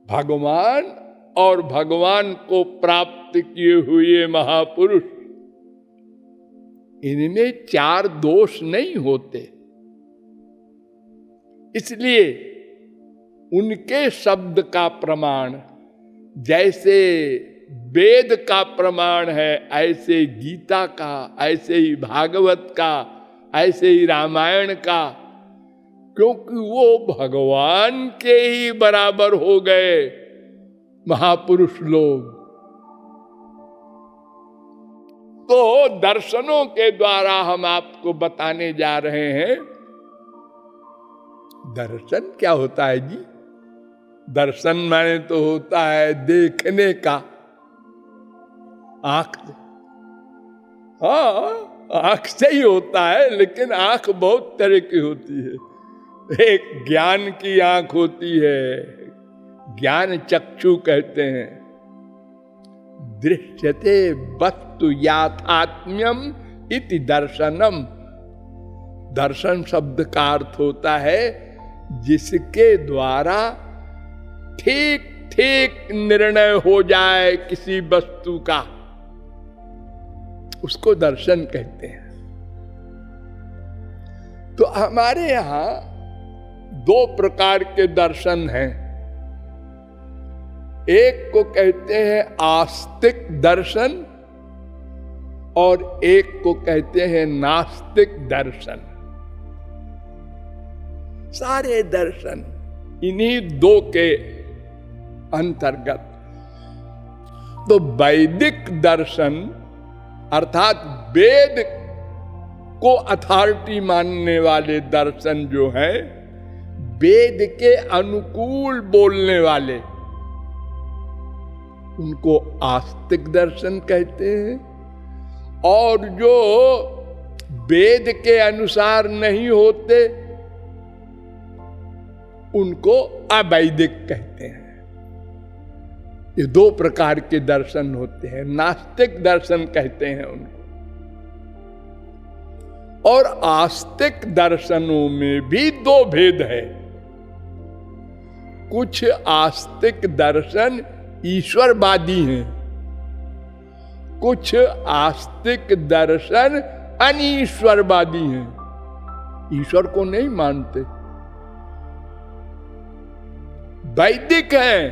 भगवान और भगवान को प्राप्त किए हुए महापुरुष, इनमें चार दोष नहीं होते। इसलिए उनके शब्द का प्रमाण जैसे वेद का प्रमाण है, ऐसे गीता का, ऐसे ही भागवत का, ऐसे ही रामायण का, क्योंकि वो भगवान के ही बराबर हो गए महापुरुष लोग। तो दर्शनों के द्वारा हम आपको बताने जा रहे हैं। दर्शन क्या होता है जी? दर्शन माने तो होता है देखने का, आंख। हाँ, आंख से ही होता है, लेकिन आंख बहुत तरह की होती है। एक ज्ञान की आंख होती है, ज्ञान चक्षु कहते हैं। दृश्यते वस्तु याथात्म्यम इति दर्शनम। दर्शन शब्द का अर्थ होता है जिसके द्वारा ठीक ठीक निर्णय हो जाए किसी वस्तु का, उसको दर्शन कहते हैं। तो हमारे यहां दो प्रकार के दर्शन हैं। एक को कहते हैं आस्तिक दर्शन और एक को कहते हैं नास्तिक दर्शन। सारे दर्शन इन्हीं दो के अंतर्गत। तो वैदिक दर्शन अर्थात वेद को अथॉरिटी मानने वाले दर्शन जो है, वेद के अनुकूल बोलने वाले, उनको आस्तिक दर्शन कहते हैं। और जो वेद के अनुसार नहीं होते उनको अवैदिक कहते हैं। ये दो प्रकार के दर्शन होते हैं। नास्तिक दर्शन कहते हैं उनको। और आस्तिक दर्शनों में भी दो भेद है। कुछ आस्तिक दर्शन ईश्वरवादी हैं, कुछ आस्तिक दर्शन अनीश्वरवादी हैं, ईश्वर को नहीं मानते। वैदिक हैं,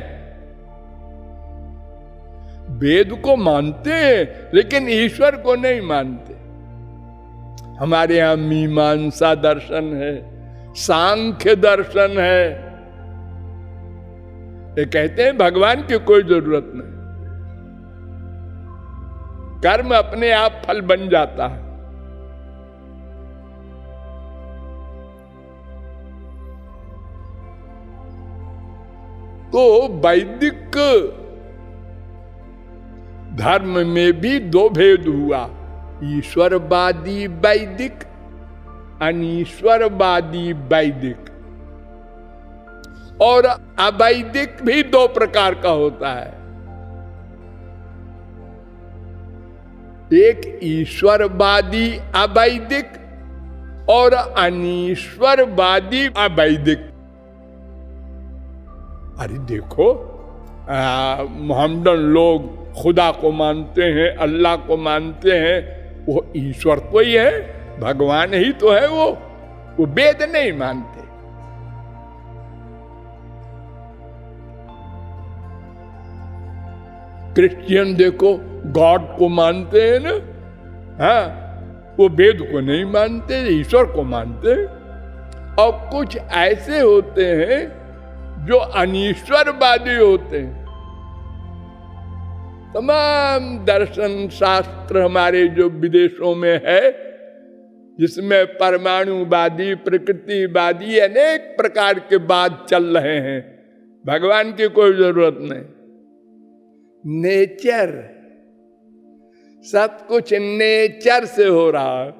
वेद को मानते हैं लेकिन ईश्वर को नहीं मानते। हमारे यहां मीमांसा दर्शन है, सांख्य दर्शन है। ये कहते हैं भगवान की कोई जरूरत नहीं, कर्म अपने आप फल बन जाता है। तो वैदिक धर्म में भी दो भेद हुआ, ईश्वरवादी वैदिक, अनीश्वरवादी वैदिक। और अवैदिक भी दो प्रकार का होता है। एक ईश्वरवादी अवैदिक और अनीश्वरवादी अवैदिक। अरे देखो, मोहम्मदन लोग खुदा को मानते हैं, अल्लाह को मानते हैं, वो ईश्वर तो ही है, भगवान ही तो है। वो वेद नहीं मानते। क्रिश्चियन देखो गॉड को मानते हैं ना, हाँ, वो वेद को नहीं मानते, ईश्वर को मानते। और कुछ ऐसे होते हैं जो अनीश्वरवादी होते हैं। तमाम दर्शन शास्त्र हमारे जो विदेशों में है, जिसमें परमाणुवादी, प्रकृतिवादी, अनेक प्रकार के बात चल रहे हैं, भगवान की कोई जरूरत नहीं। नेचर, सब कुछ नेचर से हो रहा है।